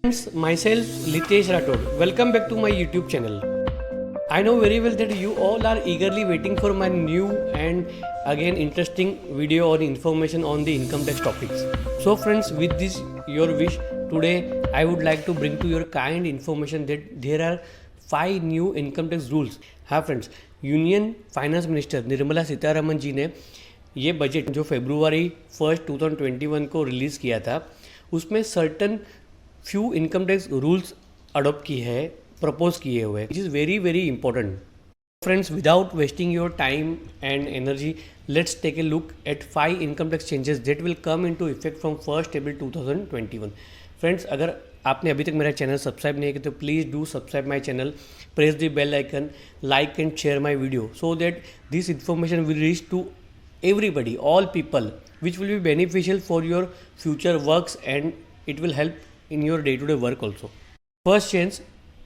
Friends, myself Litesh Rathod. Welcome back to my YouTube channel. I know very well that you all are eagerly waiting for my new and again interesting video or information on the income tax topics. So friends, with this your wish, today I would like to bring to your kind information that there are 5 new income tax rules. हाँ friends, union finance minister Nirmala Sitharaman ji ने ये budget जो फरवरी 1 2021 को release किया था उसमें certain few income tax rules adopt किए हैं, प्रपोज किए हुए, which is very very important. Friends, without wasting your time and energy, let's take a look at 5 income tax changes that will come into effect from 1st April 2021. Friends, अगर आपने अभी तक मेरा channel subscribe नहीं किया तो please do subscribe my channel, press the bell icon, like and share my video so that this information will reach to everybody, all people, which will be beneficial for your future works and it will help in your day-to-day work also. First change,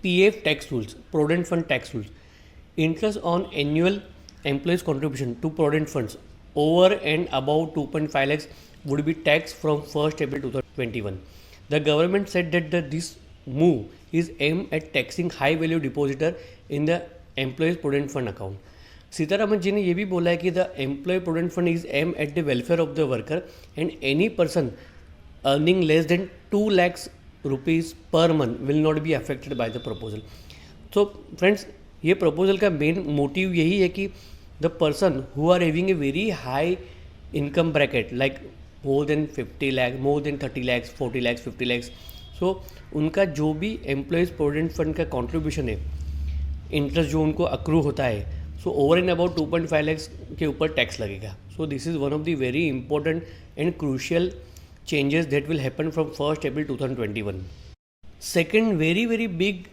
PF tax rules, Provident Fund tax rules. Interest on annual employees' contribution to Provident Funds over and above 2.5 lakhs would be taxed from 1st April 2021. The government said that this move is aimed at taxing high-value depositor in the employees' Provident Fund account. Sitharaman ji ने ये भी बोला है कि the employee provident fund is aim at the welfare of the worker and any person earning less than 2 lakhs rupees per month will not be affected by the proposal. So friends, ये proposal का main motive यही है कि the person who are having a very high income bracket like more than 50 lakh, more than 30 lakhs, 40 lakhs, 50 lakhs, so उनका जो भी employees provident fund का contribution है, इंटरेस्ट जो उनको अक्रू होता है, so over and about 2.5 lakhs के ऊपर टैक्स लगेगा. So this is one of the very important and crucial changes that will happen from 1st April 2021. Second, very big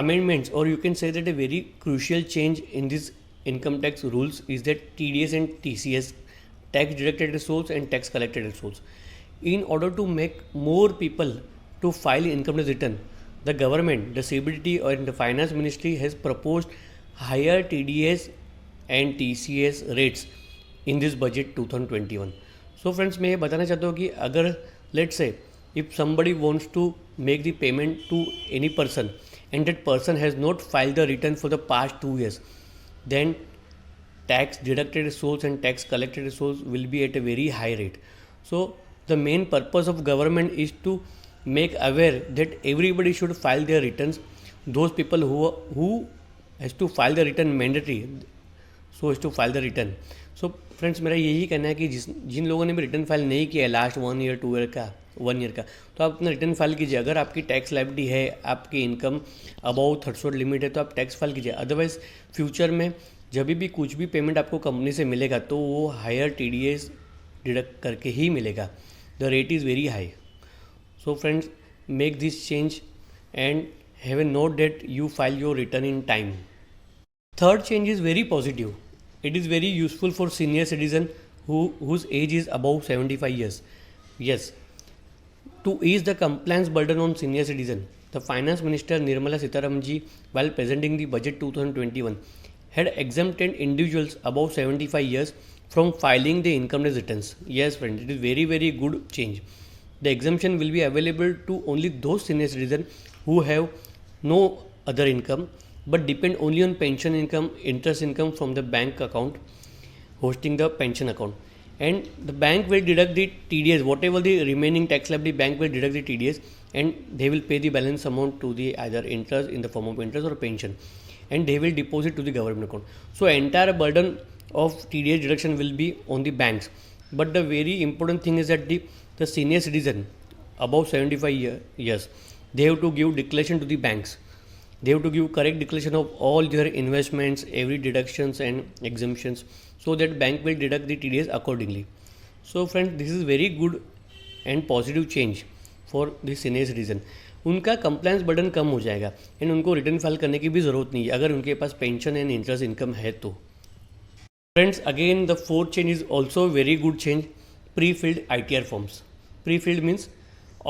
amendments, or you can say that a very crucial change in this income tax rules is that TDS and TCS, tax deducted resource and tax collected resource. In order to make more people to file income tax return, the government, the CBDT and the finance ministry has proposed higher TDS and TCS rates in this budget 2021. So friends, मैं ये बताना चाहता हूँ कि अगर let's say if somebody wants to make the payment to any person and that person has not file the return for the past 2 years, then tax deducted resource and tax collected resource will be at a very high rate. So the main purpose of government is to make aware that everybody should file their returns. Those people who has to file the return mandatory, so has to file the return. So friends, मेरा यही कहना है कि जिन लोगों ने भी return file नहीं किया है लास्ट 1 year 2 year का 1 year का, तो आप अपना रिटर्न फाइल कीजिए. अगर आपकी टैक्स लायबिलिटी है, आपकी इनकम अबाउ थ्रेशोल्ड लिमिट है, तो आप टैक्स फाइल कीजिए. अदरवाइज फ्यूचर में जब भी कुछ भी पेमेंट आपको कंपनी से मिलेगा तो वो हायर TDS डिडक्ट करके ही मिलेगा. The rate is very high. So friends, make this change and have a note that you file your return in time. Third change is very positive. It is very useful for senior citizen whose age is above 75 years. Yes, to ease the compliance burden on senior citizen, the Finance Minister Nirmala Sitharaman ji, while presenting the budget 2021, had exempted individuals above 75 years from filing the income tax returns. Yes, friends, it is very good change. The exemption will be available to only those senior citizens who have no other income but depend only on pension income, interest income from the bank account hosting the pension account, and the bank will deduct the TDS, whatever the remaining tax liability, bank will deduct the TDS and they will pay the balance amount to the either interest in the form of interest or pension, and they will deposit to the government account. So entire burden of TDS deduction will be on the banks. But the very important thing is that the senior citizen above 75 years, they have to give declaration to the banks. They have to give correct declaration of all their investments, every deductions and exemptions, so that bank will deduct the TDS accordingly. So friends, this is very good and positive change for the senior citizen. उनका compliance burden कम हो जाएगा and उनको return file करने की भी ज़रूरत नहीं है अगर उनके पास पेंशन एंड इंटरेस्ट इनकम है तो. Friends, again the fourth change is also very good change, pre filled ITR forms. Pre filled means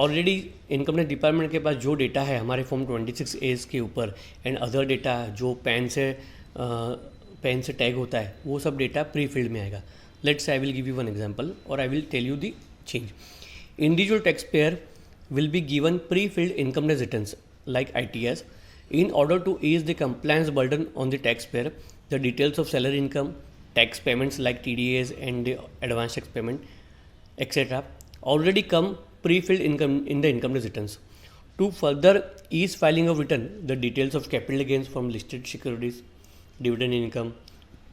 already income tax department के पास जो डेटा है हमारे फॉर्म 26A के ऊपर एंड अदर डेटा जो PAN से टैग होता है, वो सब डेटा प्री फिल्ड में आएगा. Let's I will give you one example और I will tell you the change. Individual tax payer will be given pre-filled income tax returns like ITS in order to ease the compliance burden on the taxpayer. The details of salary income, tax payments like TDS and the advance tax payment, etc. already come pre-filled income in the income tax returns. To further ease filing of return, the details of capital gains from listed securities, dividend income,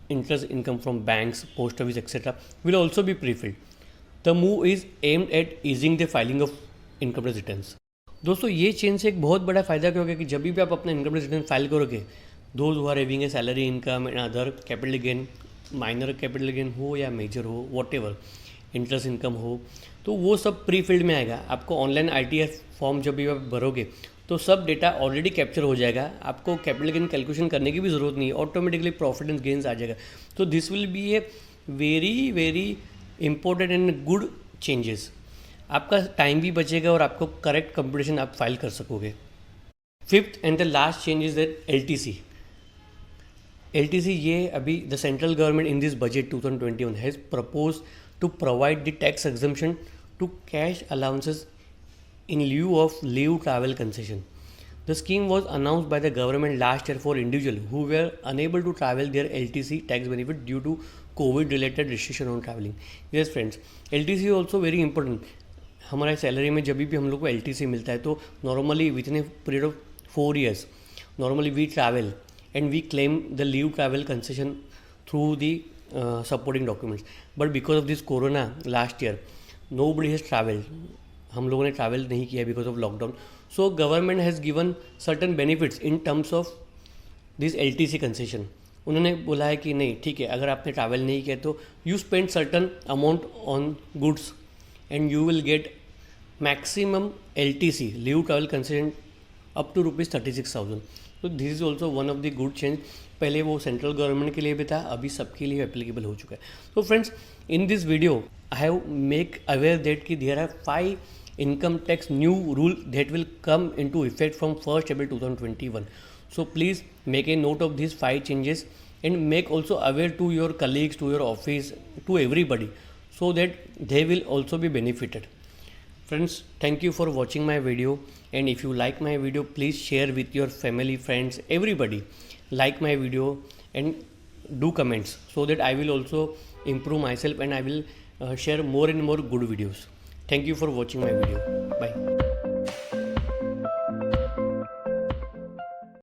interest income from banks, post office, etc. will also be pre-filled. The move is aimed at easing the filing of income tax returns. दोस्तों ये change से एक बहुत बड़ा फ़ायदा क्या होगा कि जब भी आप अपना इनकम टैक्स रिटर्न फाइल करोगे, those who are having a salary income and other capital gain, minor capital gain हो या मेजर हो, वॉट एवर इंटरेस्ट इनकम हो, तो वो सब प्री फिल्ड में आएगा. आपको ऑनलाइन ITR फॉर्म जब भी आप भरोगे तो सब डेटा ऑलरेडी कैप्चर हो जाएगा. आपको कैपिटल गेन कैलकुलेशन करने की भी ज़रूरत नहीं है, ऑटोमेटिकली प्रॉफिट एंड गेन्स आ जाएगा. तो this will be a very very important and good changes. आपका टाइम भी बचेगा और आपको करेक्ट कंप्यूटेशन आप फाइल कर सकोगे. Fifth and the last change is that LTC ये अभी the central government in this budget 2021 has propose to provide the tax exemption to cash allowances in lieu of leave travel concession. The scheme was announced by the government last year for individuals who were unable to travel their LTC tax benefit due to COVID related restriction on traveling. Yes friends, LTC is also very important. हमारा salary में जब भी हम लोग को LTC मिलता है तो normally within a period of 4 years normally we travel and we claim the leave travel concession through the supporting documents. But because of this corona last year nobody has traveled. हम लोगों ने travel नहीं किया because of lockdown. So government has given certain benefits in terms of this LTC concession. उन्होंने बोला है कि नहीं ठीक है, अगर आपने ट्रैवल नहीं किया तो you spend certain amount on goods and you will get maximum LTC leave travel concession up to ₹36,000. तो this is also one of the good change. पहले वो सेंट्रल गवर्नमेंट के लिए भी था, अभी सबके लिए एप्लीकेबल हो चुका है. तो friends, in this video I have make aware that कि there are 5 income tax new rule that will come into effect from 1st April 2021. So please make a note of these 5 changes and make also aware to your colleagues, to your office, to everybody, so that they will also be benefited. Friends, thank you for watching my video, and if you like my video, please share with your family, friends, everybody. Like my video and do comments so that I will also improve myself and I will share more and more good videos. Thank you for watching my video. Bye.